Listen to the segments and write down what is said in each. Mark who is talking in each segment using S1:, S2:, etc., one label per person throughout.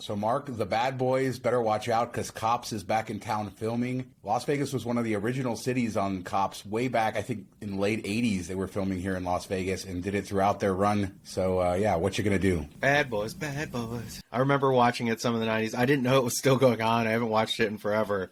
S1: So, Mark, the bad boys better watch out because Cops is back in town filming. Las Vegas was one of the original cities on Cops way back, I think, in the late 80s. They were filming here in Las Vegas and did it throughout their run. So, yeah, what you going to do?
S2: Bad boys, bad boys. I remember watching it some of the 90s. I didn't know it was still going on. I haven't watched it in forever.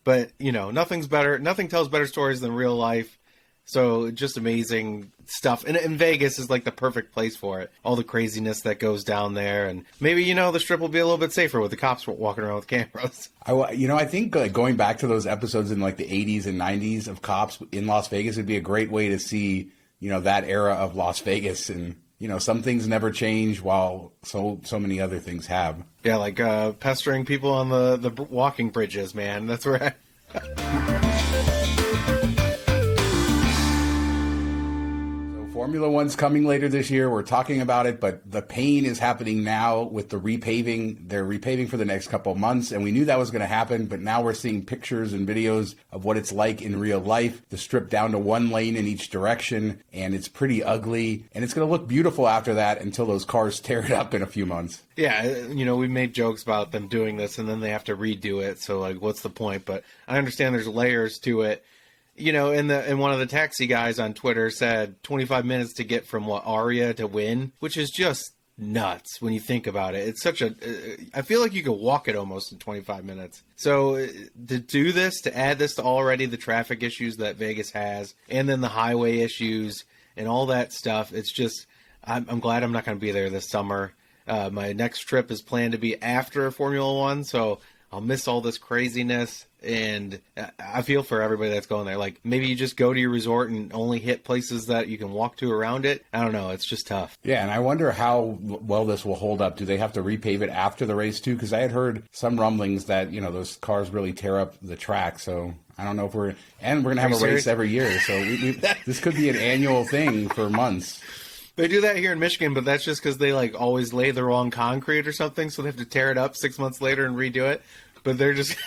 S2: But, you know, nothing tells better stories than real life. So just amazing stuff. And Vegas is like the perfect place for it. All the craziness that goes down there. And maybe, you know, the Strip will be a little bit safer with the cops walking around with cameras.
S1: I think going back to those episodes in like the 80s and 90s of Cops in Las Vegas would be a great way to see, you know, that era of Las Vegas. And, you know, some things never change while so many other things have.
S2: Yeah, like pestering people on the walking bridges, man. That's where
S1: Formula One's coming later this year. We're talking about it, but the pain is happening now with the repaving. They're repaving for the next couple of months, and we knew that was going to happen, but now we're seeing pictures and videos of what it's like in real life. The strip down to one lane in each direction, and it's pretty ugly, and it's going to look beautiful after that until those cars tear it up in a few months.
S2: Yeah, you know, we made jokes about them doing this, and then they have to redo it, so, like, what's the point? But I understand there's layers to it. You know, and one of the taxi guys on Twitter said 25 minutes to get from Aria to Wynn, which is just nuts when you think about it. It's such I feel like you could walk it almost in 25 minutes. So to do this, to add this to already the traffic issues that Vegas has, and then the highway issues and all that stuff, it's just, I'm glad I'm not going to be there this summer. My next trip is planned to be after Formula One, so I'll miss all this craziness, and I feel for everybody that's going there. Like, maybe you just go to your resort and only hit places that you can walk to around it. I don't know. It's just tough.
S1: Yeah, and I wonder how well this will hold up. Do they have to repave it after the race, too? Because I had heard some rumblings that, you know, those cars really tear up the track, so I don't know if we're going to have a race every year, so this could be an annual thing for months.
S2: They do that here in Michigan, but that's just because they, like, always lay the wrong concrete or something, so they have to tear it up 6 months later and redo it. But they're just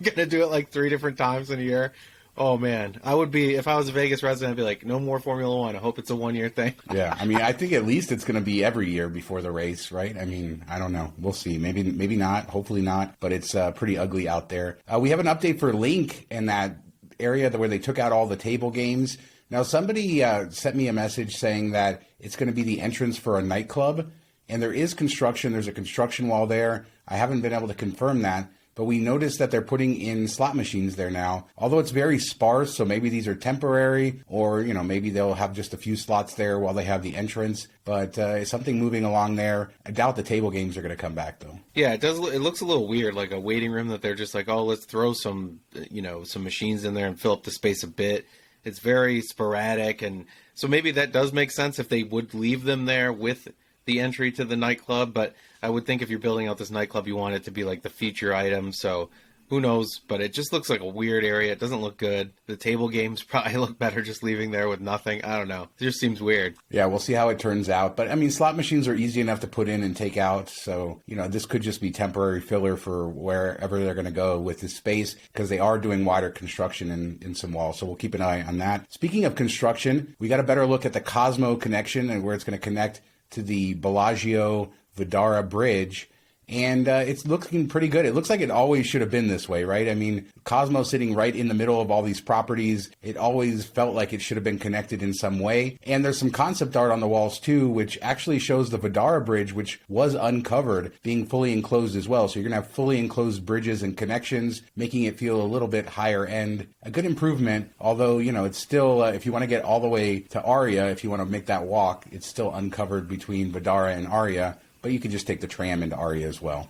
S2: going to do it, like, 3 different times in a year. Oh, man. I would be, if I was a Vegas resident, I'd be like, no more Formula One. I hope it's a one-year thing.
S1: Yeah, I mean, I think at least it's going to be every year before the race, right? I mean, I don't know. We'll see. Maybe not. Hopefully not. But it's pretty ugly out there. We have an update for Link in that area where they took out all the table games. Now, somebody sent me a message saying that it's going to be the entrance for a nightclub, and there is construction. There's a construction wall there. I haven't been able to confirm that, but we noticed that they're putting in slot machines there now, although it's very sparse, so maybe these are temporary, or, you know, maybe they'll have just a few slots there while they have the entrance, but it's something moving along there. I doubt the table games are going to come back, though.
S2: Yeah, it does. It looks a little weird, like a waiting room that they're just like, oh, let's throw some machines in there and fill up the space a bit. It's very sporadic, and so maybe that does make sense if they would leave them there with the entry to the nightclub, but I would think if you're building out this nightclub, you want it to be like the feature item, so who knows, but it just looks like a weird area. It doesn't look good. The table games probably look better just leaving there with nothing. I don't know. It just seems weird.
S1: Yeah, we'll see how it turns out. But, I mean, slot machines are easy enough to put in and take out. So, you know, this could just be temporary filler for wherever they're going to go with this space because they are doing wider construction in some walls. So we'll keep an eye on that. Speaking of construction, we got a better look at the Cosmo connection and where it's going to connect to the Bellagio Vdara Bridge. And it's looking pretty good. It looks like it always should have been this way, right? I mean, Cosmo sitting right in the middle of all these properties, it always felt like it should have been connected in some way. And there's some concept art on the walls too, which actually shows the Vdara Bridge, which was uncovered, being fully enclosed as well. So you're going to have fully enclosed bridges and connections, making it feel a little bit higher end. A good improvement, although, you know, it's still, if you want to get all the way to Aria, if you want to make that walk, it's still uncovered between Vdara and Aria. But you could just take the tram into Aria as well.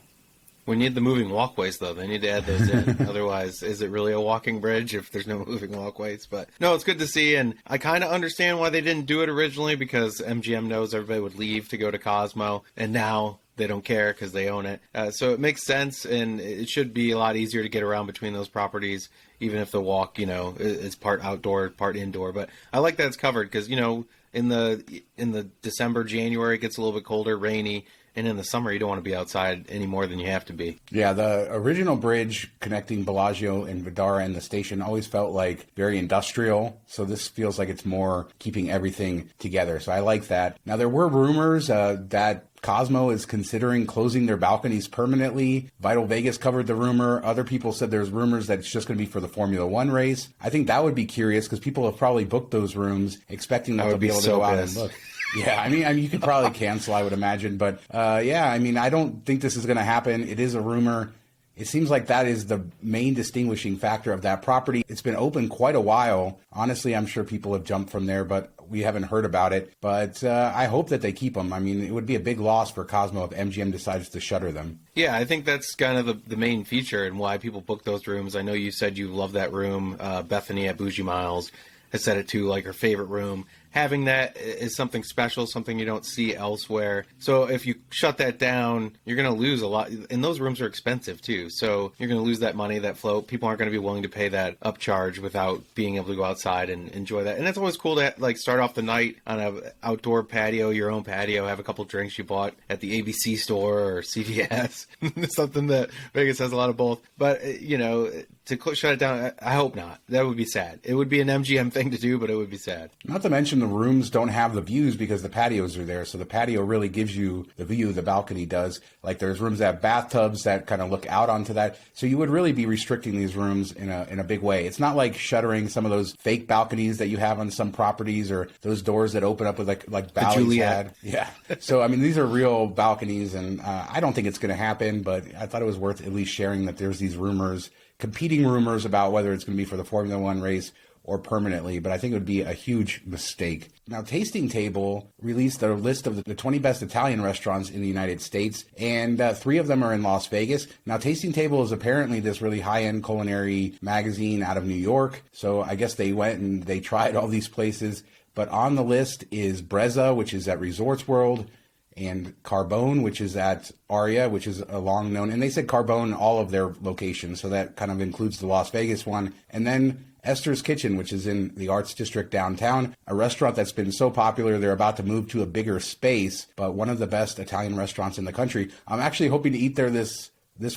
S2: We need the moving walkways, though. They need to add those in. Otherwise, is it really a walking bridge if there's no moving walkways? But no, it's good to see. And I kind of understand why they didn't do it originally, because MGM knows everybody would leave to go to Cosmo. And now they don't care because they own it. So it makes sense. And it should be a lot easier to get around between those properties, even if the walk, you know, is part outdoor, part indoor. But I like that it's covered because, you know, in the December, January, it gets a little bit colder, rainy. And in the summer, you don't want to be outside any more than you have to be.
S1: Yeah, the original bridge connecting Bellagio and Vdara and the station always felt like very industrial. So this feels like it's more keeping everything together. So I like that. Now, there were rumors that Cosmo is considering closing their balconies permanently. Vital Vegas covered the rumor. Other people said there's rumors that it's just going to be for the Formula One race. I think that would be curious because people have probably booked those rooms expecting that they'll be able to go out and look. Yeah, I mean, you could probably cancel, I would imagine. But yeah, I mean, I don't think this is going to happen. It is a rumor. It seems like that is the main distinguishing factor of that property. It's been open quite a while. Honestly, I'm sure people have jumped from there, but we haven't heard about it. But I hope that they keep them. I mean, it would be a big loss for Cosmo if MGM decides to shutter them.
S2: Yeah, I think that's kind of the main feature and why people book those rooms. I know you said you love that room. Bethany at Bougie Miles has said it too, like her favorite room. Having that is something special, something you don't see elsewhere. So if you shut that down, you're going to lose a lot. And those rooms are expensive too. So you're going to lose that money, that flow. People aren't going to be willing to pay that upcharge without being able to go outside and enjoy that. And it's always cool to like start off the night on an outdoor patio, your own patio, have a couple drinks you bought at the ABC store or CVS. Something that Vegas has a lot of both. But, you know, to shut it down, I hope not. That would be sad. It would be an MGM thing to do, but it would be sad.
S1: Not to mention the rooms don't have the views because the patios are there. So the patio really gives you the view the balcony does. Like there's rooms that have bathtubs that kind of look out onto that. So you would really be restricting these rooms in a big way. It's not like shuttering some of those fake balconies that you have on some properties or those doors that open up with like Bally's had. Yeah. So, I mean, these are real balconies and I don't think it's going to happen, but I thought it was worth at least sharing that there's these rumors, competing rumors about whether it's going to be for the Formula One race or permanently, but I think it would be a huge mistake. Now, Tasting Table released a list of the 20 best Italian restaurants in the United States, and 3 of them are in Las Vegas. Now, Tasting Table is apparently this really high-end culinary magazine out of New York, so I guess they went and they tried all these places, but on the list is Brezza, which is at Resorts World, and Carbone, which is at Aria, which is a long-known, and they said Carbone all of their locations, so that kind of includes the Las Vegas one, and then Esther's Kitchen, which is in the Arts District downtown, a restaurant that's been so popular they're about to move to a bigger space, but one of the best Italian restaurants in the country. I'm actually hoping to eat there this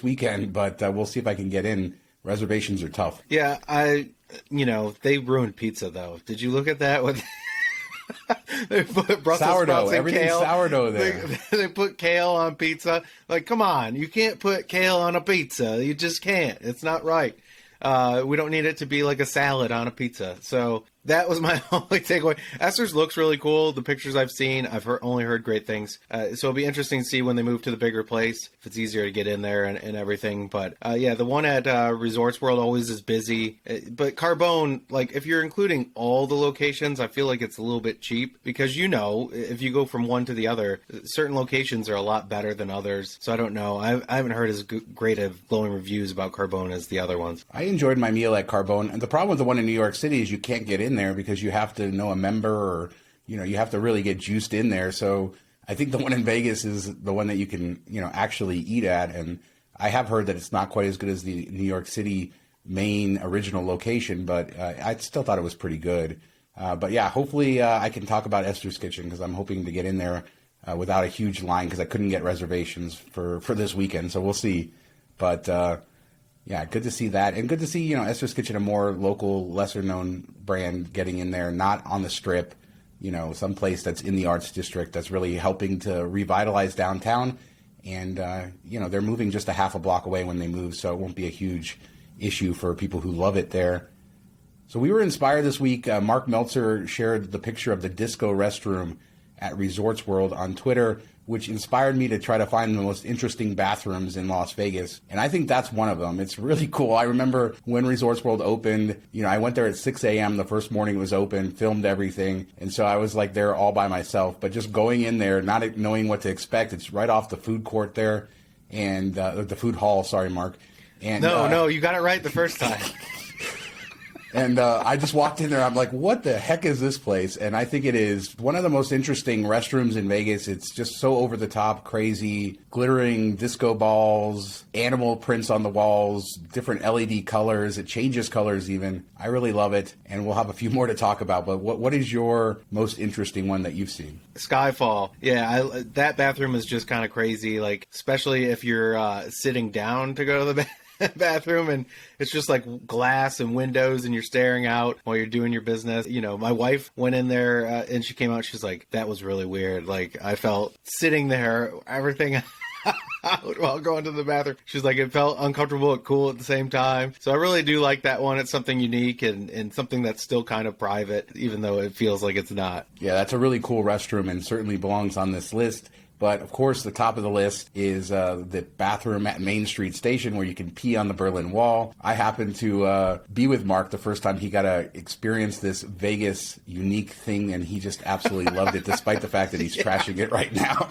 S1: weekend, but we'll see if I can get in. Reservations are tough.
S2: Yeah, they ruined pizza, though. Did you look at that? They put Brussels
S1: sourdough,
S2: sprouts and
S1: everything's
S2: kale.
S1: Sourdough there.
S2: They put kale on pizza. Like, come on, you can't put kale on a pizza. You just can't. It's not right. We don't need it to be like a salad on a pizza. So that was my only takeaway. Esther's looks really cool. The pictures I've seen, I've only heard great things. So it'll be interesting to see when they move to the bigger place, if it's easier to get in there and everything. But yeah, the one at Resorts World always is busy. But Carbone, like if you're including all the locations, I feel like it's a little bit cheap because, if you go from one to the other, certain locations are a lot better than others. So I don't know. I haven't heard as great of glowing reviews about Carbone as the other ones.
S1: I enjoyed my meal at Carbone. And the problem with the one in New York City is you can't get in there because you have to know a member or, you have to really get juiced in there. So I think the one in Vegas is the one that you can, actually eat at. And I have heard that it's not quite as good as the New York City main original location, but I still thought it was pretty good. But yeah, hopefully I can talk about Esther's Kitchen because I'm hoping to get in there without a huge line because I couldn't get reservations for this weekend. So we'll see. But yeah, good to see that. And good to see, Esther's Kitchen, a more local, lesser-known brand getting in there, not on the Strip, some place that's in the Arts District that's really helping to revitalize downtown. And, they're moving just a half a block away when they move, so it won't be a huge issue for people who love it there. So we were inspired this week. Mark Meltzer shared the picture of the disco restroom at Resorts World on Twitter, which inspired me to try to find the most interesting bathrooms in Las Vegas. And I think that's one of them. It's really cool. I remember when Resorts World opened, I went there at 6 a.m. the first morning it was open, filmed everything. And so I was like there all by myself. But just going in there, not knowing what to expect, it's right off the food court there and the food hall. Sorry, Mark. And,
S2: no, you got it right the first time.
S1: And I just walked in there. I'm like, what the heck is this place? And I think it is one of the most interesting restrooms in Vegas. It's just so over the top, crazy, glittering disco balls, animal prints on the walls, different LED colors. It changes colors even. I really love it. And we'll have a few more to talk about. But what is your most interesting one that you've seen?
S2: Skyfall. Yeah, that bathroom is just kind of crazy. Like, especially if you're sitting down to go to the bathroom. bathroom, and it's just like glass and windows, and you're staring out while you're doing your business. You know, my wife went in there and she came out. She's like, that was really weird. Like, I felt sitting there, everything out while going to the bathroom. She's like, it felt uncomfortable and cool at the same time. So I really do like that one. It's something unique and something that's still kind of private, even though it feels like it's not.
S1: Yeah, that's a really cool restroom and certainly belongs on this list. But, of course, the top of the list is the bathroom at Main Street Station where you can pee on the Berlin Wall. I happened to be with Mark the first time he got to experience this Vegas unique thing, and he just absolutely loved it, despite the fact that he's trashing it right now.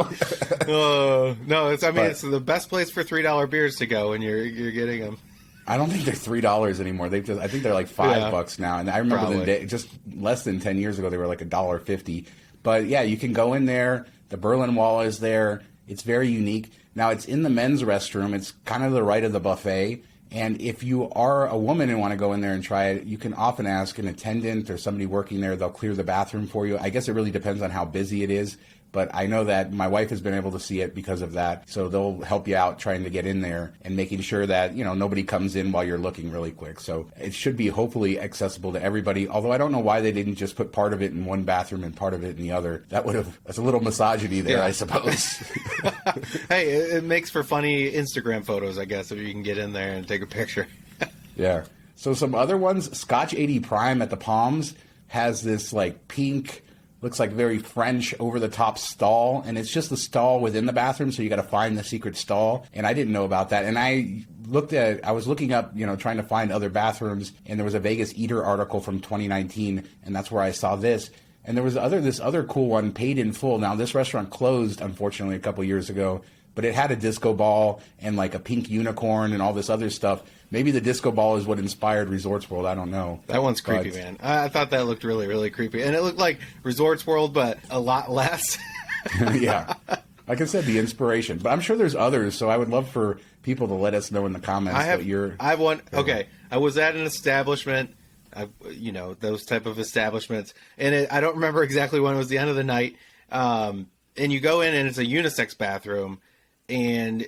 S2: No, it's the best place for $3 beers to go when you're getting them.
S1: I don't think they're $3 anymore. I think they're like $5 now. And I remember just less than 10 years ago, they were like $1.50. But yeah, you can go in there. The Berlin Wall is there. It's very unique. Now, it's in the men's restroom. It's kind of to the right of the buffet. And if you are a woman and want to go in there and try it, you can often ask an attendant or somebody working there. They'll clear the bathroom for you. I guess it really depends on how busy it is. But I know that my wife has been able to see it because of that. So they'll help you out trying to get in there and making sure that, nobody comes in while you're looking really quick. So it should be hopefully accessible to everybody. Although I don't know why they didn't just put part of it in one bathroom and part of it in the other. That's a little misogyny there, I suppose.
S2: Hey, it makes for funny Instagram photos, I guess, if you can get in there and take a picture.
S1: Yeah. So some other ones, Scotch 80 Prime at the Palms has this like pink, looks like very French over-the-top stall, and it's just the stall within the bathroom, so you got to find the secret stall. And I didn't know about that. And I was looking up, trying to find other bathrooms, and there was a Vegas Eater article from 2019, and that's where I saw this. And there was this other cool one, Paid in Full. Now, this restaurant closed, unfortunately, a couple years ago, but it had a disco ball and like a pink unicorn and all this other stuff. Maybe the disco ball is what inspired Resorts World. I don't know.
S2: That one's creepy, man. I thought that looked really, really creepy. And it looked like Resorts World, but a lot less.
S1: Yeah. Like I said, the inspiration. But I'm sure there's others, so I would love for people to let us know in the comments
S2: I have one. Okay. I was at an establishment, those type of establishments. And I don't remember exactly when. It was the end of the night. And you go in, and it's a unisex bathroom. And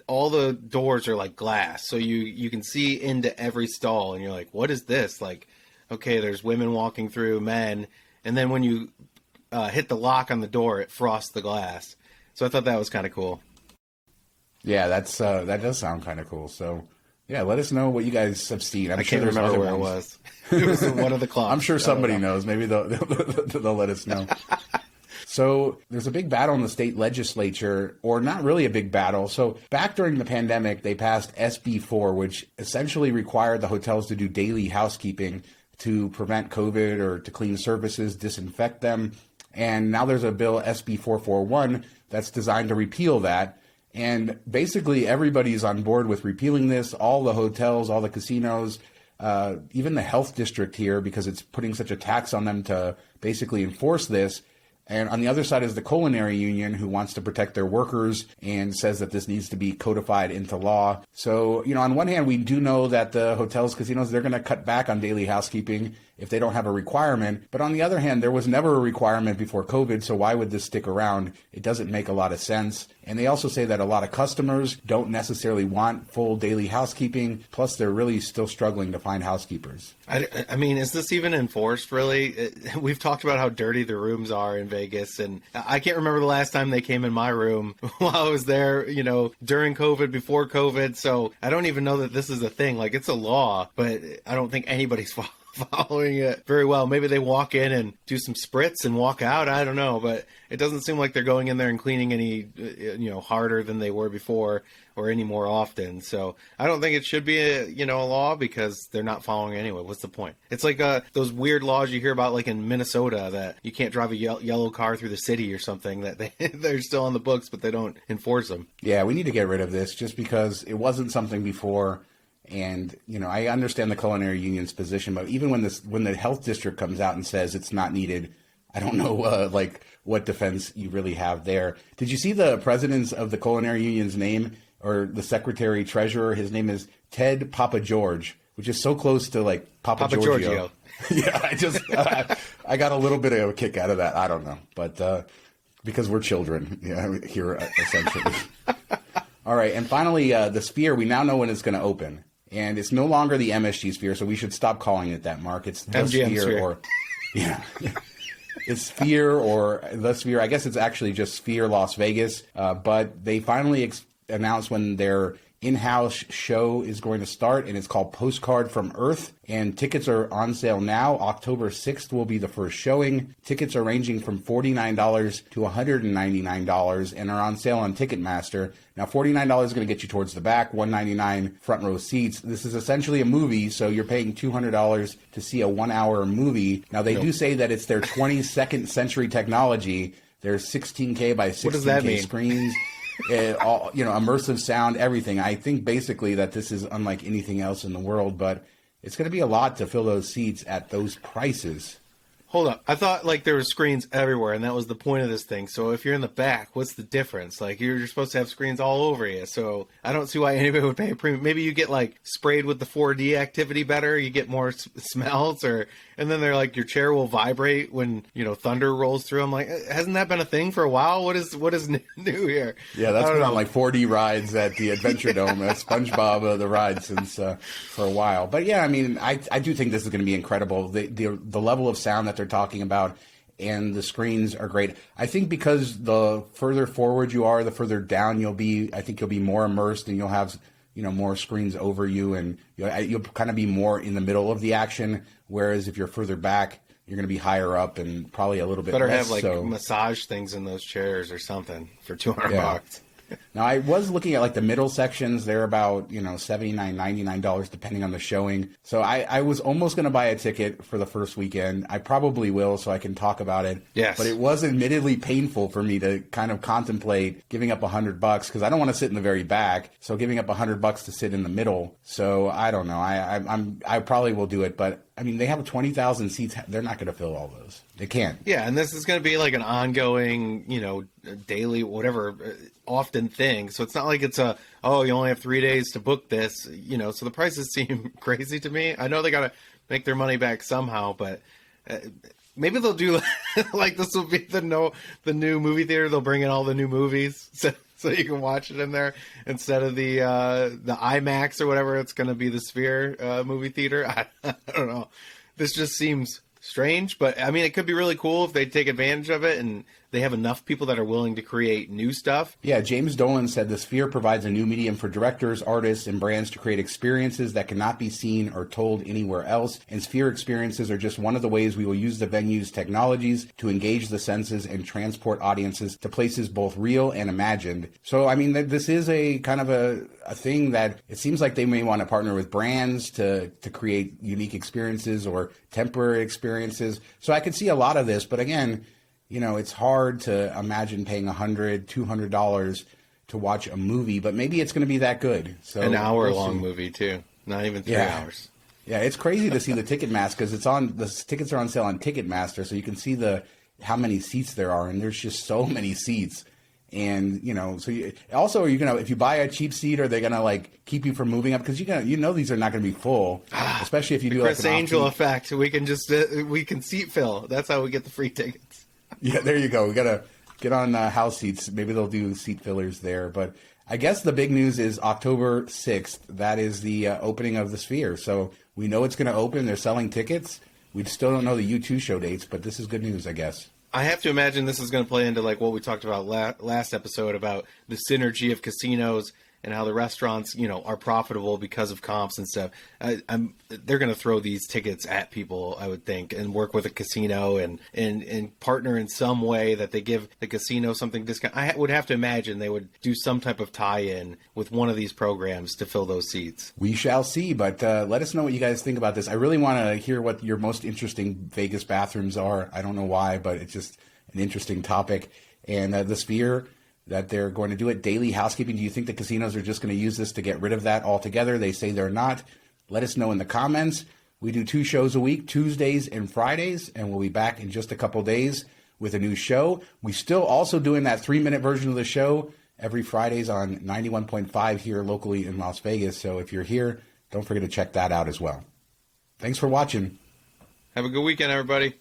S2: all the doors are like glass, so you can see into every stall, and you're like, what is this? Like, okay, there's women walking through, men, and then when you hit the lock on the door, it frosts the glass. So I thought that was kind of cool.
S1: Yeah, that does sound kind of cool. So yeah, let us know what you guys have seen.
S2: I can't remember where it was. It was one of the clocks.
S1: I'm sure somebody knows. Maybe they'll let us know. So there's a big battle in the state legislature, or not really a big battle. So back during the pandemic, they passed SB4, which essentially required the hotels to do daily housekeeping to prevent COVID or to clean surfaces, disinfect them. And now there's a bill, SB 441, that's designed to repeal that. And basically everybody's on board with repealing this, all the hotels, all the casinos, even the health district here, because it's putting such a tax on them to basically enforce this. And on the other side is the culinary union, who wants to protect their workers and says that this needs to be codified into law. So, on one hand, we do know that the hotels, casinos, they're going to cut back on daily housekeeping if they don't have a requirement. But on the other hand, there was never a requirement before COVID, so why would this stick around? It doesn't make a lot of sense. And they also say that a lot of customers don't necessarily want full daily housekeeping. Plus, they're really still struggling to find housekeepers.
S2: I mean, is this even enforced, really? We've talked about how dirty the rooms are in Vegas, and I can't remember the last time they came in my room while I was there, during COVID, before COVID. So I don't even know that this is a thing. Like, it's a law, but I don't think anybody's following it very well. Maybe they walk in and do some spritz and walk out. I don't know, but it doesn't seem like they're going in there and cleaning any, harder than they were before or any more often. So I don't think it should be a law, because they're not following anyway. What's the point? It's like those weird laws you hear about, like in Minnesota, that you can't drive a yellow car through the city or something, that they're still on the books, but they don't enforce them.
S1: Yeah, we need to get rid of this just because it wasn't something before. And, I understand the culinary union's position, but even when the health district comes out and says it's not needed, I don't know, what defense you really have there. Did you see the president of the culinary union's name, or the secretary treasurer? His name is Ted Papageorge, which is so close to like Papa Giorgio. Yeah, I got a little bit of a kick out of that. I don't know, but because we're children, here essentially. All right, and finally, the Sphere, we now know when it's going to open. And it's no longer the MSG Sphere, so we should stop calling it that, Mark. It's the
S2: MGM Sphere.
S1: or... Yeah. It's Sphere or the Sphere. I guess it's actually just Sphere Las Vegas. But they finally announced when their in-house show is going to start, and it's called Postcard from Earth. And tickets are on sale now. October 6th will be the first showing. Tickets are ranging from $49 to $199 and are on sale on Ticketmaster. Now, $49 is going to get you towards the back, $199 front row seats. This is essentially a movie, so you're paying $200 to see a 1 hour movie. Now, they do say that it's their 22nd century technology. There's 16K by 16K screens. All, immersive sound, everything. I think basically that this is unlike anything else in the world, but it's going to be a lot to fill those seats at those prices.
S2: Hold up. I thought like there were screens everywhere, and that was the point of this thing. So if you're in the back, what's the difference? Like you're supposed to have screens all over you. So I don't see why anybody would pay a premium. Maybe you get like sprayed with the 4D activity better. You get more smells, and then they're like your chair will vibrate when thunder rolls through. I'm like, hasn't that been a thing for a while? What is new here?
S1: Yeah, that's been on like 4D rides at the Adventure Dome, SpongeBob the ride since for a while. But yeah, I mean, I do think this is going to be incredible. The level of sound that they're talking about, and the screens are great. I think because the further forward you are, the further down you'll be. I think you'll be more immersed, and you'll have more screens over you, and you'll kind of be more in the middle of the action. Whereas if you're further back, you're going to be higher up and probably a little bit
S2: better
S1: less.
S2: Have like massage things in those chairs or something for $200.
S1: Now, I was looking at like the middle sections. They're about, $79, $99 depending on the showing. So I was almost going to buy a ticket for the first weekend. I probably will, so I can talk about it.
S2: Yes.
S1: But it was admittedly painful for me to kind of contemplate giving up $100 because I don't want to sit in the very back. So giving up $100 to sit in the middle. So I don't know. I probably will do it, but I mean, they have 20,000 seats. They're not going to fill all those. They can't.
S2: Yeah, and this is going to be like an ongoing, daily, whatever, often thing. So it's not like it's you only have 3 days to book this, So the prices seem crazy to me. I know they got to make their money back somehow, but maybe they'll do like this will be the new movie theater. They'll bring in all the new movies so you can watch it in there instead of the IMAX or whatever. It's going to be the Sphere movie theater. I don't know. This just seems strange, but I mean, it could be really cool if they take advantage of it and they have enough people that are willing to create new stuff.
S1: Yeah, James Dolan said the Sphere provides a new medium for directors, artists, and brands to create experiences that cannot be seen or told anywhere else. And Sphere experiences are just one of the ways we will use the venue's technologies to engage the senses and transport audiences to places both real and imagined. So, I mean, this is a kind of a thing that it seems like they may want to partner with brands to create unique experiences or temporary experiences. So I could see a lot of this, but again, it's hard to imagine paying $100, $200 to watch a movie, but maybe it's going to be that good. So
S2: an hour-long movie too, not even 3 hours.
S1: Yeah, it's crazy to see the Ticketmaster because the tickets are on sale on Ticketmaster, so you can see how many seats there are, and there's just so many seats. And so are you gonna, if you buy a cheap seat, are they gonna like keep you from moving up? Because these are not gonna be full, especially if you do
S2: Chris
S1: like an
S2: Angel effect. We can just we can seat fill. That's how we get the free tickets.
S1: Yeah, there you go. We got to get on house seats. Maybe they'll do seat fillers there. But I guess the big news is October 6th. That is the opening of the Sphere. So we know it's going to open. They're selling tickets. We still don't know the U2 show dates, but this is good news, I guess.
S2: I have to imagine this is going to play into like what we talked about last episode about the synergy of casinos and how the restaurants, are profitable because of comps and stuff. They're going to throw these tickets at people, I would think, and work with a casino and partner in some way that they give the casino something discount. I would have to imagine they would do some type of tie-in with one of these programs to fill those seats.
S1: We shall see, but let us know what you guys think about this. I really want to hear what your most interesting Vegas bathrooms are. I don't know why, but it's just an interesting topic. And the Sphere, that they're going to do it. Daily housekeeping. Do you think the casinos are just going to use this to get rid of that altogether? They say they're not. Let us know in the comments. We do 2 shows a week, Tuesdays and Fridays, and we'll be back in just a couple days with a new show. We still also doing that 3-minute version of the show every Fridays on 91.5 here locally in Las Vegas. So if you're here, don't forget to check that out as well. Thanks for watching.
S2: Have a good weekend, everybody.